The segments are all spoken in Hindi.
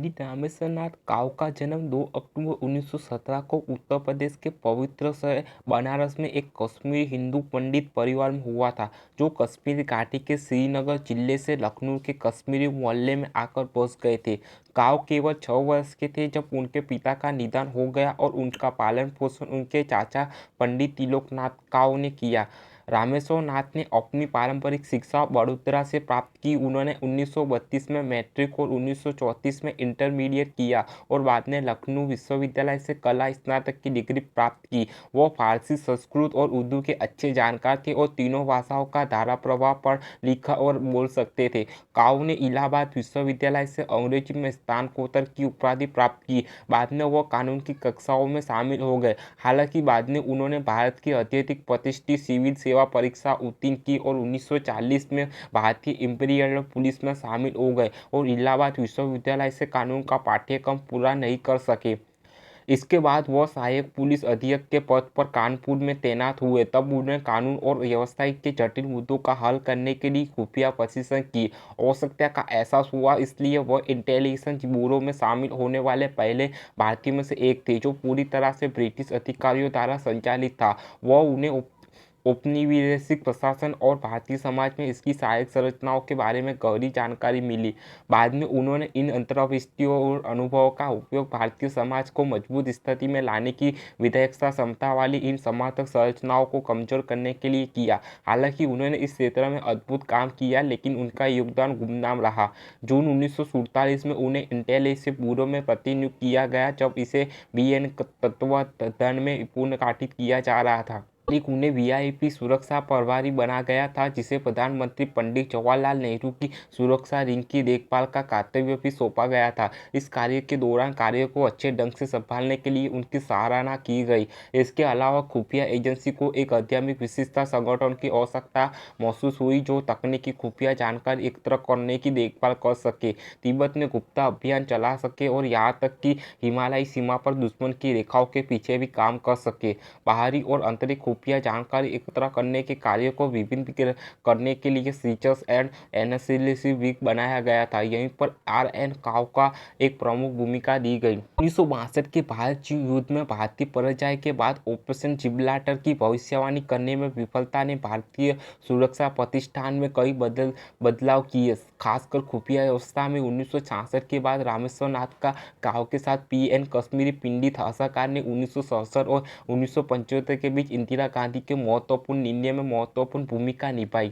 पंडित रामेश्वर नाथ काव का जन्म 2 अक्टूबर 1917 को उत्तर प्रदेश के पवित्र शहर बनारस में एक कश्मीरी हिंदू पंडित परिवार में हुआ था, जो कश्मीर घाटी के श्रीनगर जिले से लखनऊ के कश्मीरी मोहल्ले में आकर बस गए थे। काव केवल 6 वर्ष के थे जब उनके पिता का निधन हो गया और उनका पालन पोषण उनके चाचा पंडित त्रिलोकनाथ काव ने किया। रामेश्वर नाथ ने अपनी पारंपरिक शिक्षा बड़ोदरा से प्राप्त की। उन्होंने 1932 में मैट्रिक और 1934 में इंटरमीडिएट किया और बाद में लखनऊ विश्वविद्यालय से कला स्नातक की डिग्री प्राप्त की। वो फारसी, संस्कृत और उर्दू के अच्छे जानकार थे और तीनों भाषाओं का धारा प्रभाव पढ़, लिखा और बोल सकते थे। काव ने इलाहाबाद विश्वविद्यालय से अंग्रेजी में स्नातकोत्तर की उपाधि प्राप्त की। बाद में वो कानून की कक्षाओं में शामिल हो गए। हालांकि बाद में उन्होंने भारत की अत्यधिक प्रतिष्ठित सिविल सेवा परीक्षा उत्तीर्ण की और 1940 में भारतीय इंपीरियल पुलिस में शामिल हो गए और इलाहाबाद विश्वविद्यालय से कानून का पाठ्यक्रम पूरा नहीं कर सके। इसके बाद वह सहायक पुलिस अधीक्षक के पद पर कानपुर में तैनात हुए। तब उन्होंने कानून और व्यवस्था के जटिल मुद्दों का हल करने के लिए खुफिया प्रशिक्षण की आवश्यकता का एहसास हुआ, इसलिए वह इंटेलिजेंस ब्यूरो में शामिल होने वाले पहले भारतीयों में से एक थे, जो पूरी तरह से ब्रिटिश अधिकारियों द्वारा संचालित था। वह उन्हें औपनिवेशिक प्रशासन और भारतीय समाज में इसकी सहायक संरचनाओं के बारे में गहरी जानकारी मिली। बाद में उन्होंने इन अंतर्दृष्टियों और अनुभवों का उपयोग भारतीय समाज को मजबूत स्थिति में लाने की विधायकता क्षमता वाली इन समर्थक संरचनाओं को कमजोर करने के लिए किया। हालांकि उन्होंने इस क्षेत्र में अद्भुत काम किया, लेकिन उनका योगदान गुमनाम रहा। जून 1947 में उन्हें इंटेलिजेंस ब्यूरो में प्रतिनियुक्त किया गया, जब इसे बीएन तत्वावधान में पुनर्गठित किया जा रहा था। उन्हें वीआईपी सुरक्षा प्रभारी बना गया था, जिसे प्रधानमंत्री पंडित जवाहरलाल नेहरू की सुरक्षा रिंग की देखभाल का कर्तव्य भी सौंपा गया था। इस कार्य के दौरान कार्य को अच्छे ढंग से संभालने के लिए उनकी सराहना की गई। इसके अलावा खुफिया एजेंसी को एक आध्यात्मिक विशिष्टता संगठन की आवश्यकता महसूस हुई, जो तकनीकी खुफिया जानकारी एकत्र करने की देखभाल कर सके, तिब्बत में गुप्ता अभियान चला सके और यहाँ तक कि हिमालयी सीमा पर दुश्मन की रेखाओं के पीछे भी काम कर सके। बाहरी और आंतरिक खुफिया जानकारी एकत्र करने के कार्य को विभिन्न करने के लिए रिसर्च एंड एनालिसिस विंग बनाया गया था। यहीं पर आर.एन. काव का एक प्रमुख भूमिका दी गई। 1962 के भारत चीन युद्ध में भारतीय पराजय के बाद ऑपरेशन जिब्राल्टर की भविष्यवाणी करने में विफलता ने भारतीय सुरक्षा प्रतिष्ठान में कई बदलाव किए, खासकर खुफिया व्यवस्था में। 1966 के बाद रामेश्वर नाथ का काव के साथ पीएन कश्मीरी पंडित हसाकार ने 1967 और 1975 के बीच इंदिरा गांधी के महत्वपूर्ण निर्णय में महत्वपूर्ण भूमिका निभाई।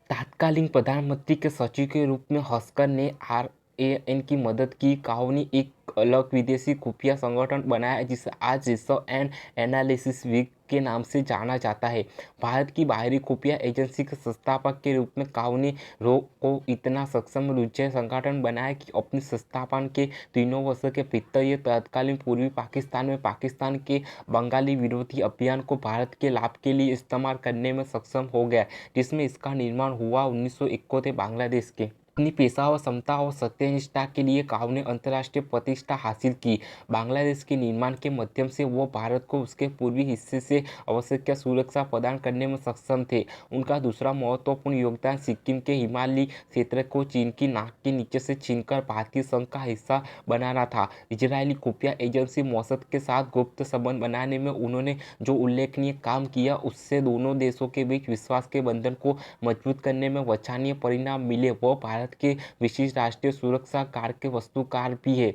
तत्कालीन प्रधानमंत्री के सचिव के रूप में हस्कर ने आरएन की मदद की। काव ने एक अलग विदेशी खुफिया संगठन बनाया, जिसे आज रिसर्च एंड एनालिसिस विंग के नाम से जाना जाता है। भारत की बाहरी खुफिया एजेंसी के संस्थापक के रूप में काव ने रो को इतना सक्षम रुझान संगठन बनाया कि अपने संस्थापन के 3 वर्षों के भीतर ये तत्कालीन पूर्वी पाकिस्तान में पाकिस्तान के बंगाली विरोधी अभियान को भारत के लाभ के लिए इस्तेमाल करने में सक्षम हो गया, जिसमें इसका निर्माण हुआ 1971 बांग्लादेश के। अपनी पेशेवर क्षमता और सत्यनिष्ठा के लिए काव ने अंतर्राष्ट्रीय प्रतिष्ठा हासिल की। बांग्लादेश के निर्माण के माध्यम से वो भारत को उसके पूर्वी हिस्से से आवश्यक सुरक्षा प्रदान करने में सक्षम थे। उनका दूसरा महत्वपूर्ण योगदान सिक्किम के हिमालयी क्षेत्र को चीन की नाक के नीचे से छीनकर भारतीय संघ का हिस्सा बनाना था। इजरायली खुफिया एजेंसी मोसाद के साथ गुप्त संबंध बनाने में उन्होंने जो उल्लेखनीय काम किया, उससे दोनों देशों के बीच विश्वास के बंधन को मजबूत करने में वांछनीय परिणाम मिले। वह भारत के विशिष्ट राष्ट्रीय सुरक्षा कार्य के वास्तुकार भी है।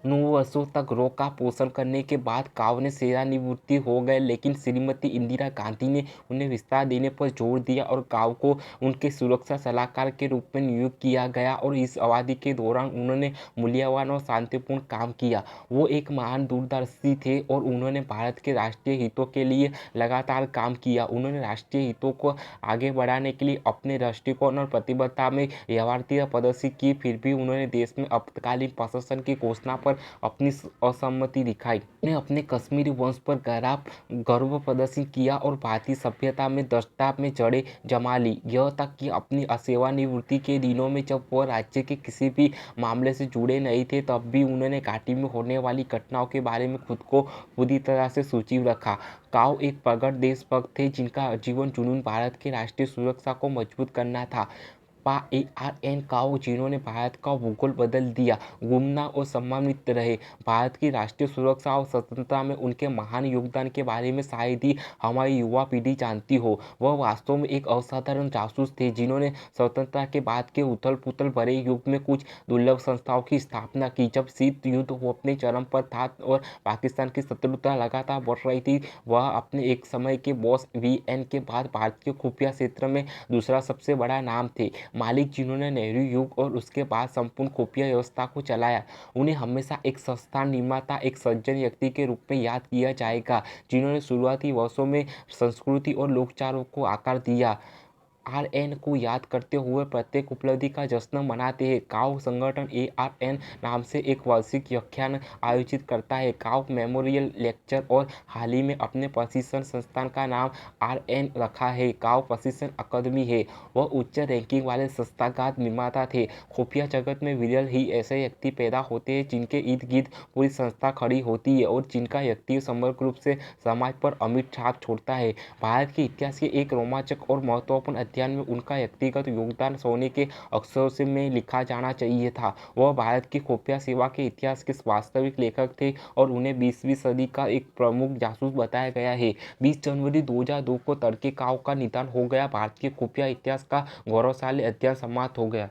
9 वर्षों तक रो का पोषण करने के बाद काव ने सेवानिवृत्ति हो गए, लेकिन श्रीमती इंदिरा गांधी ने उन्हें विस्तार देने पर जोर दिया और काव को उनके सुरक्षा सलाहकार के रूप में नियुक्त किया गया और इस अवधि के दौरान उन्होंने मूल्यवान और शांतिपूर्ण काम किया। वो एक महान दूरदर्शी थे और उन्होंने भारत के राष्ट्रीय हितों के लिए लगातार काम किया। उन्होंने राष्ट्रीय हितों को आगे बढ़ाने के लिए अपने दृष्टिकोण और प्रतिबद्धता में व्यवहार्यता प्रदर्शित की, फिर भी उन्होंने देश में आपातकालीन प्रशासन की घोषणा पर अपनी असहमति दिखाई। उन्होंने अपने कश्मीरी वंश पर गहरा गर्व प्रदर्शित किया और भारतीय सभ्यता में दृढ़ता में जड़ें जमा ली। यह तक कि अपनी सेवानिवृत्ति के दिनों में, जब वह राज्य के किसी भी मामले से जुड़े नहीं थे, तब भी उन्होंने घाटी में होने वाली घटनाओं के बारे में खुद को पूरी तरह से सूचित रखा। काव एक प्रगट देशभक्त थे, जिनका जीवन जुनून भारत के राष्ट्रीय सुरक्षा को मजबूत करना था। ARN काओ, जिन्होंने भारत का भूगोल बदल दिया, गुमनाम और सम्मानित रहे। भारत की राष्ट्रीय सुरक्षा और स्वतंत्रता में उनके महान योगदान के बारे में शायद ही हमारी युवा पीढ़ी जानती हो। वह वास्तव में एक असाधारण जासूस थे, जिन्होंने स्वतंत्रता के बाद के उथल-पुथल भरे युग में कुछ दुर्लभ संस्थाओं की स्थापना की। जब शीत युद्ध अपने चरम पर था और पाकिस्तान की शत्रुता लगातार बढ़ रही थी, वह अपने एक समय के बॉस VN के बाद भारत के खुफिया क्षेत्र में दूसरा सबसे बड़ा नाम थे। मालिक, जिन्होंने नेहरू युग और उसके बाद संपूर्ण खुफिया व्यवस्था को चलाया, उन्हें हमेशा एक संस्थान निर्माता, एक सज्जन व्यक्ति के रूप में याद किया जाएगा, जिन्होंने शुरुआती वर्षों में संस्कृति और लोकचारों को आकार दिया। RN को याद करते हुए प्रत्येक उपलब्धि का जश्न मनाते हैं। काओ संगठन ARN नाम से एक वार्षिक व्याख्यान आयोजित करता है। काओ मेमोरियल लेक्चर और हाल ही में अपने प्रशिक्षण संस्थान का नाम RN रखा है। काओ प्रशिक्षण अकादमी है। वह उच्च रैंकिंग वाले संस्थागत निर्माता थे। खुफिया जगत में विरल ही ऐसे व्यक्ति पैदा होते हैं जिनके इर्द गिर्द पूरी संस्था खड़ी होती है और जिनका व्यक्तित्व समग्र रूप से समाज पर अमिट छाप छोड़ता है। भारत के इतिहास के एक रोमांचक और महत्वपूर्ण अध्ययन में उनका व्यक्तिगत योगदान सोने के अक्षरों से में लिखा जाना चाहिए था। वह भारत की खुफिया सेवा के इतिहास के वास्तविक लेखक थे और उन्हें 20वीं सदी का एक प्रमुख जासूस बताया गया है। 20 जनवरी 2002 को तड़के काओ का निधन हो गया। भारत के खुफिया इतिहास का गौरवशाली अध्ययन समाप्त हो गया।